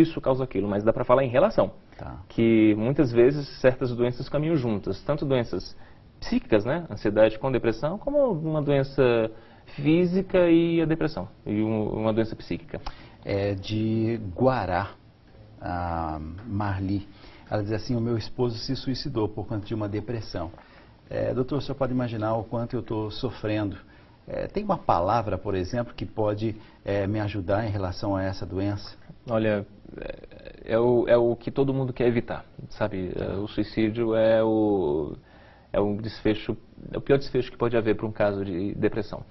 isso causa aquilo, mas dá para falar em relação. Tá. Que muitas vezes certas doenças caminham juntas, tanto doenças psíquicas, né, ansiedade com depressão, como uma doença física e a depressão, e uma doença psíquica. É de Guará, a Marli. Ela diz assim: o meu esposo se suicidou por conta de uma depressão. Doutor, o senhor pode imaginar o quanto eu estou sofrendo. Tem uma palavra, por exemplo, que pode me ajudar em relação a essa doença? Olha, é o que todo mundo quer evitar, sabe? O suicídio é o desfecho, é o pior desfecho que pode haver para um caso de depressão.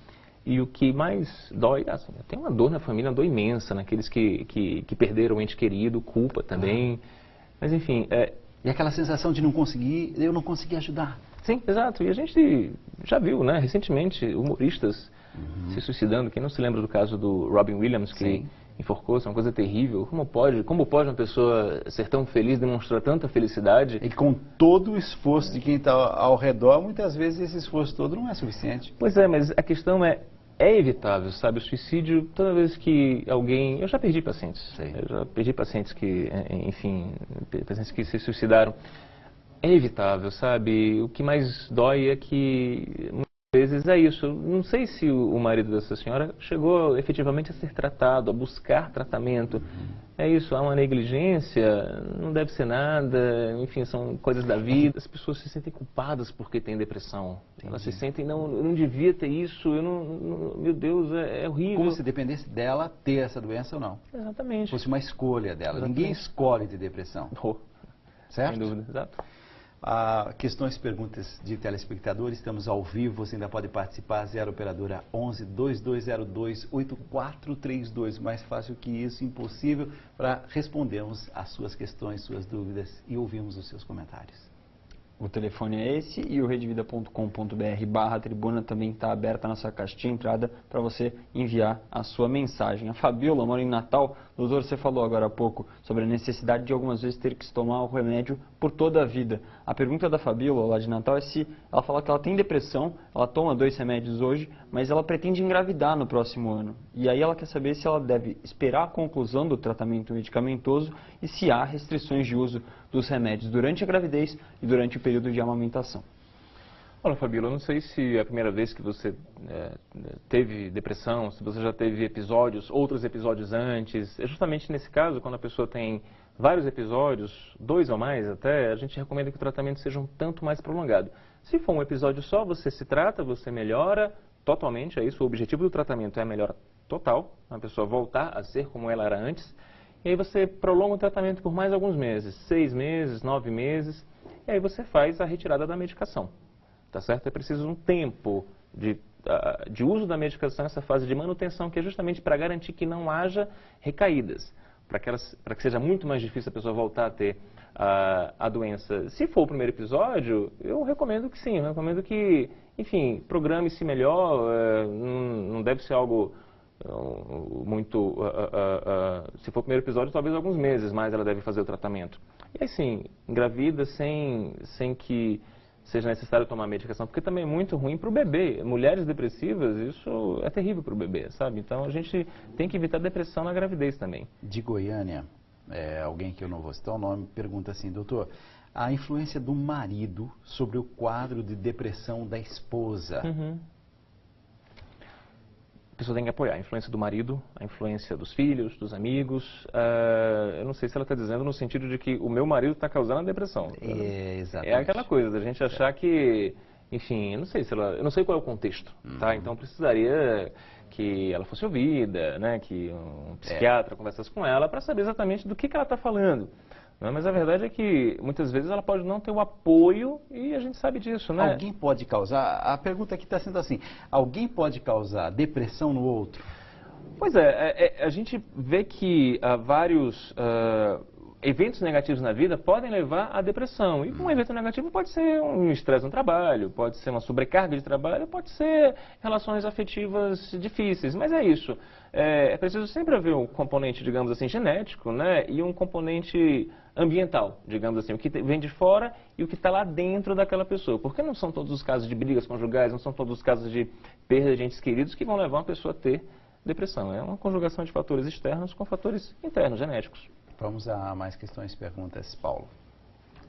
E o que mais dói, assim, tem uma dor na família, uma dor imensa, naqueles que perderam o ente querido, culpa também, mas enfim... E aquela sensação de eu não consegui ajudar. Sim, exato. E a gente já viu, né, recentemente, humoristas se suicidando. Quem não se lembra do caso do Robin Williams, que enforcou-se, uma coisa terrível. Como pode uma pessoa ser tão feliz, demonstrar tanta felicidade? E com todo o esforço de quem está ao redor, muitas vezes esse esforço todo não é suficiente. Pois é, mas a questão é evitável, sabe? O suicídio, toda vez que alguém... Eu já perdi pacientes. Sim. Eu já perdi pacientes que, enfim, pacientes que se suicidaram. É evitável, sabe? O que mais dói é que, muitas vezes, é isso. Não sei se o marido dessa senhora chegou efetivamente a ser tratado, a buscar tratamento. É isso, há uma negligência, não deve ser nada, enfim, são coisas da vida. As pessoas se sentem culpadas porque têm depressão. Entendi. Elas se sentem, não, eu não devia ter isso, meu Deus, é horrível. Como se dependesse dela ter essa doença ou não. Exatamente. Fosse uma escolha dela. Exatamente. Ninguém escolhe ter depressão. Certo? Sem dúvida, exato. Questões e perguntas de telespectadores, estamos ao vivo, você ainda pode participar, 0 operadora 11 2202 8432, mais fácil que isso, impossível, para respondermos às suas questões, suas dúvidas e ouvirmos os seus comentários. O telefone é esse e o redevida.com.br/tribuna também está aberta a nossa caixa de entrada para você enviar a sua mensagem. A Fabiola mora em Natal. Doutor, você falou agora há pouco sobre a necessidade de algumas vezes ter que se tomar o remédio por toda a vida. A pergunta da Fabiola lá de Natal é se ela fala que ela tem depressão, ela toma 2 remédios hoje, mas ela pretende engravidar no próximo ano. E aí ela quer saber se ela deve esperar a conclusão do tratamento medicamentoso e se há restrições de uso dos remédios durante a gravidez e durante o período de amamentação. Olha, Fabíola, eu não sei se é a primeira vez que você teve depressão, se você já teve outros episódios antes. É justamente nesse caso, quando a pessoa tem vários episódios, 2 ou mais até, a gente recomenda que o tratamento seja um tanto mais prolongado. Se for um episódio só, você se trata, você melhora totalmente, é isso. O objetivo do tratamento é a melhora total, a pessoa voltar a ser como ela era antes. E aí você prolonga o tratamento por mais alguns meses, 6 meses, 9 meses, e aí você faz a retirada da medicação. Tá certo? É preciso um tempo de uso da medicação, essa fase de manutenção, que é justamente para garantir que não haja recaídas, para que seja muito mais difícil a pessoa voltar a ter a doença. Se for o primeiro episódio, eu recomendo que sim, eu recomendo que, enfim, programe-se melhor, não deve ser algo muito... se for o primeiro episódio, talvez alguns meses mais ela deve fazer o tratamento. E aí sim, engravida sem que seja necessário tomar medicação, porque também é muito ruim para o bebê. Mulheres depressivas, isso é terrível para o bebê, sabe? Então a gente tem que evitar depressão na gravidez também. De Goiânia, alguém que eu não vou citar o nome, pergunta assim: doutor, a influência do marido sobre o quadro de depressão da esposa? A pessoa tem que apoiar a influência do marido, a influência dos filhos, dos amigos. Eu não sei se ela está dizendo no sentido de que o meu marido está causando a depressão. Exatamente. É aquela coisa da gente achar que, enfim, eu não sei qual é o contexto, tá? Então precisaria que ela fosse ouvida, né? Que um psiquiatra conversasse com ela para saber exatamente do que ela está falando. Mas a verdade é que muitas vezes ela pode não ter o apoio e a gente sabe disso, né? Alguém pode causar, a pergunta aqui está sendo assim, alguém pode causar depressão no outro? Pois é, a gente vê que vários eventos negativos na vida podem levar à depressão. E um evento negativo pode ser um estresse no trabalho, pode ser uma sobrecarga de trabalho, pode ser relações afetivas difíceis. Mas é isso. É preciso sempre haver um componente, digamos assim, genético, né? E um componente ambiental, digamos assim, o que vem de fora e o que está lá dentro daquela pessoa. Porque não são todos os casos de brigas conjugais, não são todos os casos de perda de entes queridos que vão levar uma pessoa a ter depressão. É uma conjugação de fatores externos com fatores internos, genéticos. Vamos a mais questões e perguntas, Paulo.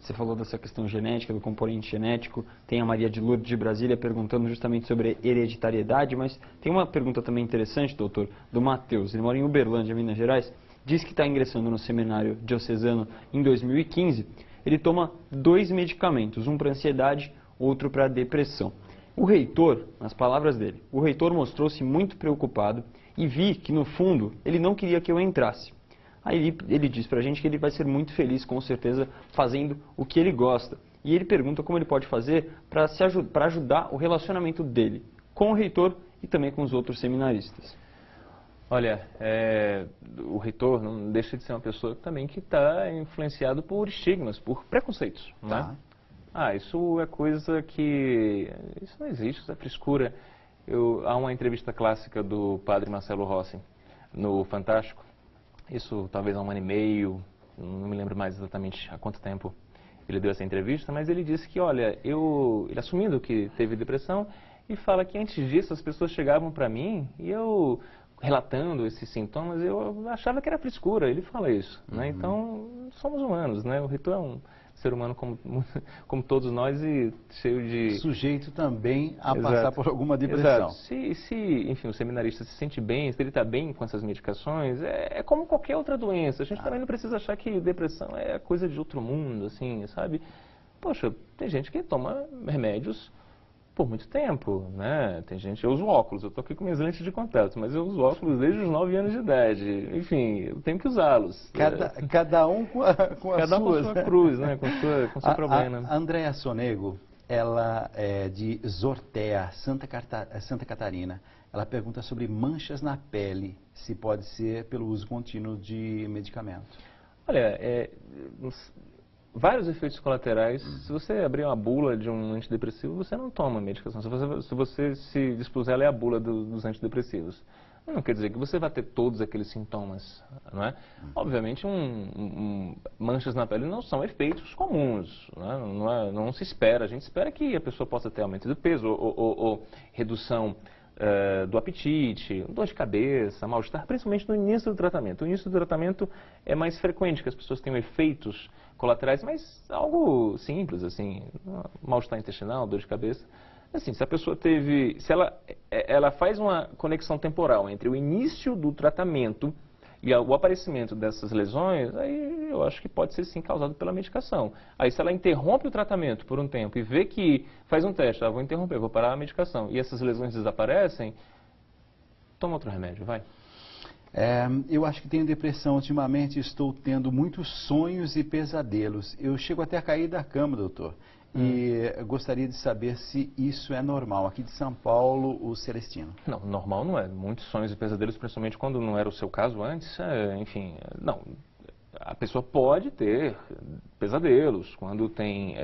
Você falou dessa questão genética, do componente genético. Tem a Maria de Lourdes de Brasília perguntando justamente sobre hereditariedade, mas tem uma pergunta também interessante, doutor, do Matheus. Ele mora em Uberlândia, Minas Gerais. Diz que está ingressando no seminário diocesano em 2015. Ele toma 2 medicamentos, um para ansiedade, outro para depressão. O reitor, nas palavras dele, o reitor mostrou-se muito preocupado e vi que, no fundo, ele não queria que eu entrasse. Aí ele diz pra gente que ele vai ser muito feliz, com certeza, fazendo o que ele gosta. E ele pergunta como ele pode fazer para ajudar o relacionamento dele com o reitor e também com os outros seminaristas. Olha, o reitor não deixa de ser uma pessoa também que está influenciado por estigmas, por preconceitos, não é? Isso é coisa que... Isso não existe, isso é frescura. Há uma entrevista clássica do padre Marcelo Rossi no Fantástico. Isso talvez há 1 ano e meio, não me lembro mais exatamente há quanto tempo ele deu essa entrevista, mas ele disse que, olha, ele assumindo que teve depressão, e fala que antes disso as pessoas chegavam para mim e eu, relatando esses sintomas, eu achava que era frescura. Ele fala isso, né? Então, somos humanos, né? O reitor é um ser humano como todos nós e cheio de... Sujeito também a passar por alguma depressão. Exato. Se, enfim, o seminarista se sente bem, se ele está bem com essas medicações, é como qualquer outra doença. A gente também não precisa achar que depressão é coisa de outro mundo, assim, sabe? Poxa, tem gente que toma remédios por muito tempo, né? Tem gente, eu uso óculos, eu tô aqui com minhas lentes de contato, mas eu uso óculos desde os 9 anos de idade. Enfim, eu tenho que usá-los. Cada um com as cada um suas. com sua cruz, né? Com seu problema. A Andréa Sonego, ela é de Zortea, Santa Catarina. Ela pergunta sobre manchas na pele, se pode ser pelo uso contínuo de medicamento. Olha, vários efeitos colaterais. Se você abrir uma bula de um antidepressivo, você não toma medicação. Se você se dispuser a ler a bula dos antidepressivos, não quer dizer que você vai ter todos aqueles sintomas, não é? Obviamente, manchas na pele não são efeitos comuns, não se espera. A gente espera que a pessoa possa ter aumento do peso ou redução do apetite, dor de cabeça, mal-estar, principalmente no início do tratamento. O início do tratamento é mais frequente que as pessoas tenham efeitos colaterais, mas algo simples, assim, mal-estar intestinal, dor de cabeça. Assim, se a pessoa se ela faz uma conexão temporal entre o início do tratamento e o aparecimento dessas lesões, aí eu acho que pode ser sim causado pela medicação. Aí se ela interrompe o tratamento por um tempo e vê que faz um teste, vou interromper, vou parar a medicação, e essas lesões desaparecem, toma outro remédio, vai. Eu acho que tenho depressão. Ultimamente estou tendo muitos sonhos e pesadelos. Eu chego até a cair da cama, doutor. E gostaria de saber se isso é normal. Aqui de São Paulo, o Celestino. Não, normal não é. Muitos sonhos e pesadelos, principalmente quando não era o seu caso antes, enfim, não. A pessoa pode ter pesadelos quando tem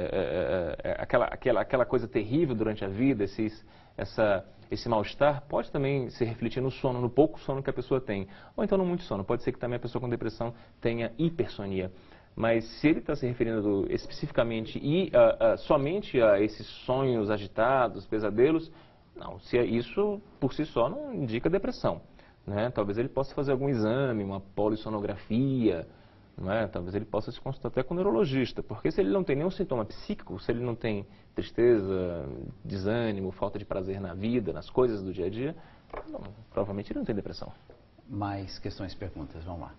aquela coisa terrível durante a vida, esse mal-estar pode também se refletir no sono, no pouco sono que a pessoa tem. Ou então no muito sono. Pode ser que também a pessoa com depressão tenha hipersonia. Mas se ele está se referindo especificamente e somente a esses sonhos agitados, pesadelos, não, se isso por si só não indica depressão, né? Talvez ele possa fazer algum exame, uma polissonografia, não é? Talvez ele possa se consultar até com o neurologista, porque se ele não tem nenhum sintoma psíquico, se ele não tem tristeza, desânimo, falta de prazer na vida, nas coisas do dia a dia, não, provavelmente ele não tem depressão. Mais questões e perguntas, vamos lá.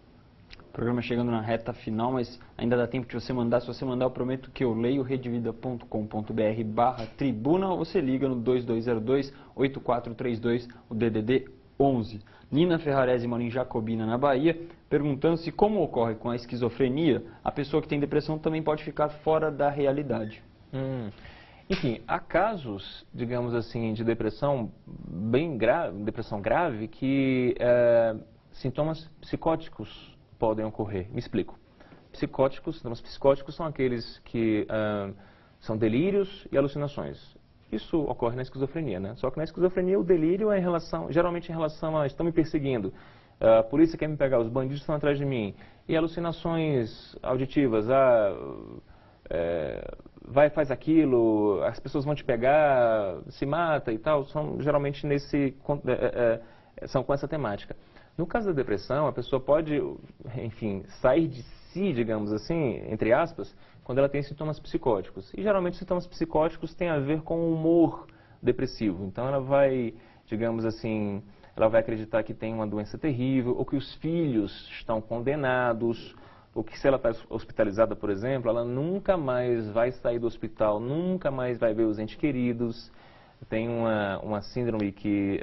O programa chegando na reta final, mas ainda dá tempo de você mandar. Se você mandar, eu prometo que eu leio redvida.com.br/tribuna, ou você liga no 2202-8432, o DDD 11. Nina Ferrarese mora em Jacobina, na Bahia, perguntando se, como ocorre com a esquizofrenia, a pessoa que tem depressão também pode ficar fora da realidade. Enfim, há casos, digamos assim, de depressão bem grave, depressão grave, que sintomas psicóticos podem ocorrer. Me explico. Sintomas psicóticos são aqueles que são delírios e alucinações. Isso ocorre na esquizofrenia, né? Só que na esquizofrenia o delírio é geralmente em relação a estão me perseguindo, a polícia quer me pegar, os bandidos estão atrás de mim. E alucinações auditivas, faz aquilo, as pessoas vão te pegar, se mata e tal, são geralmente são com essa temática. No caso da depressão, a pessoa pode, enfim, sair de si, digamos assim, entre aspas, quando ela tem sintomas psicóticos. E geralmente sintomas psicóticos têm a ver com o humor depressivo. Então ela vai, digamos assim, ela vai acreditar que tem uma doença terrível, ou que os filhos estão condenados, ou que se ela está hospitalizada, por exemplo, ela nunca mais vai sair do hospital, nunca mais vai ver os entes queridos. Tem uma síndrome que,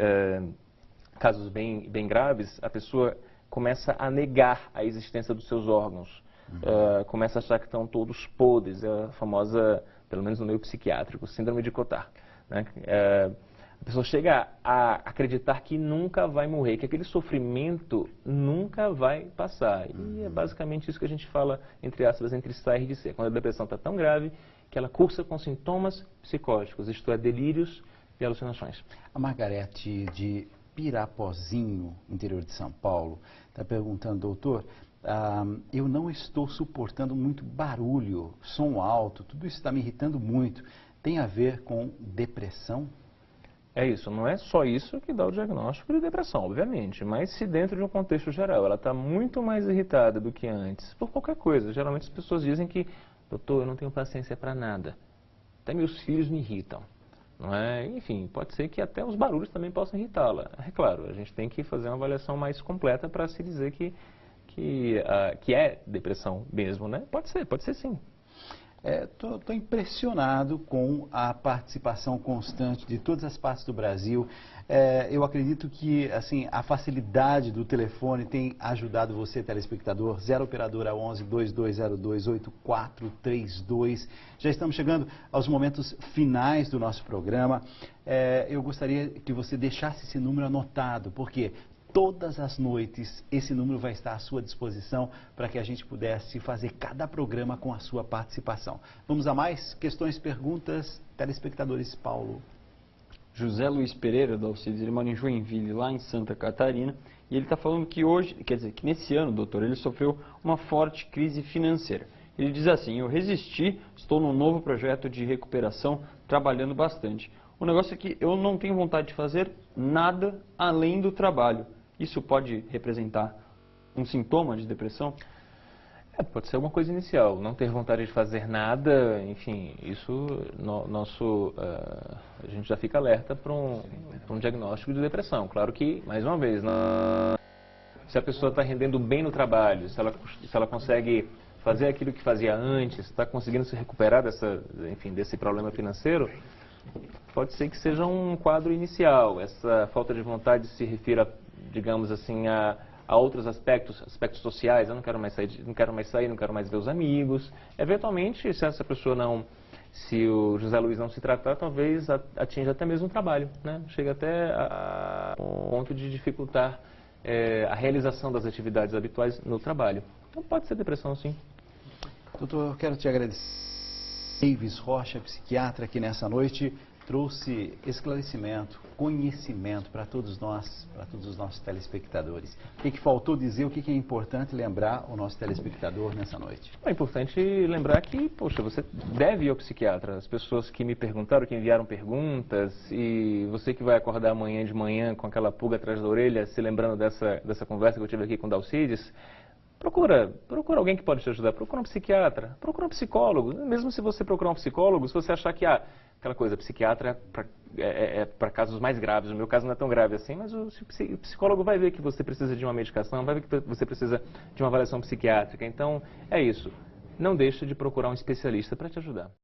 casos bem graves, a pessoa começa a negar a existência dos seus órgãos. Começa a achar que estão todos podres, é a famosa, pelo menos no meio psiquiátrico, síndrome de Cotard, né? A pessoa chega a acreditar que nunca vai morrer, que aquele sofrimento nunca vai passar. E é basicamente isso que a gente fala, entre aspas, entre estar e de ser. Quando a depressão está tão grave que ela cursa com sintomas psicóticos, isto é, delírios e alucinações. A Margarete de Pirapozinho, interior de São Paulo, está perguntando, doutor, eu não estou suportando muito barulho, som alto, tudo isso está me irritando muito. Tem a ver com depressão? É isso, não é só isso que dá o diagnóstico de depressão, obviamente, mas se dentro de um contexto geral ela está muito mais irritada do que antes, por qualquer coisa. Geralmente as pessoas dizem que, doutor, eu não tenho paciência para nada, até meus filhos me irritam, não é? Enfim, pode ser que até os barulhos também possam irritá-la. É claro, a gente tem que fazer uma avaliação mais completa para se dizer que é depressão mesmo, né? Pode ser sim. Estou impressionado com a participação constante de todas as partes do Brasil. Eu acredito que assim, a facilidade do telefone tem ajudado você, telespectador. 0 operadora 11 2202 8432. Já estamos chegando aos momentos finais do nosso programa. Eu gostaria que você deixasse esse número anotado, porque todas as noites esse número vai estar à sua disposição para que a gente pudesse fazer cada programa com a sua participação. Vamos a mais questões, perguntas, telespectadores. Paulo. José Luiz Pereira, da Alcides, ele mora em Joinville, lá em Santa Catarina, e ele está falando que hoje, quer dizer, que nesse ano, doutor, ele sofreu uma forte crise financeira. Ele diz assim: eu resisti, estou num novo projeto de recuperação, trabalhando bastante. O negócio é que eu não tenho vontade de fazer nada além do trabalho. Isso pode representar um sintoma de depressão? Pode ser uma coisa inicial, não ter vontade de fazer nada, enfim, isso a gente já fica alerta para um diagnóstico de depressão. Claro que, mais uma vez, se a pessoa está rendendo bem no trabalho, se ela consegue fazer aquilo que fazia antes, está conseguindo se recuperar desse problema financeiro, pode ser que seja um quadro inicial. Essa falta de vontade se refira, digamos assim, a outros aspectos sociais. Eu não quero mais sair, não quero mais ver os amigos. Eventualmente, se essa pessoa se o José Luiz não se tratar, talvez atinja até mesmo o trabalho, né? Chega até a ponto de dificultar a realização das atividades habituais no trabalho. Então pode ser depressão, sim. Doutor, eu quero te agradecer. Davis Rocha, psiquiatra, aqui nessa noite, trouxe esclarecimento, conhecimento para todos nós, para todos os nossos telespectadores. O que faltou dizer, o que é importante lembrar o nosso telespectador nessa noite? É importante lembrar que, poxa, você deve ir ao psiquiatra. As pessoas que me perguntaram, que enviaram perguntas, e você que vai acordar amanhã de manhã com aquela pulga atrás da orelha, se lembrando dessa conversa que eu tive aqui com o Dalcides, procura alguém que pode te ajudar, procura um psiquiatra, procura um psicólogo. Mesmo se você procurar um psicólogo, se você achar que aquela coisa, psiquiatra é para casos mais graves, o meu caso não é tão grave assim, mas o psicólogo vai ver que você precisa de uma medicação, vai ver que você precisa de uma avaliação psiquiátrica. Então, é isso. Não deixe de procurar um especialista para te ajudar.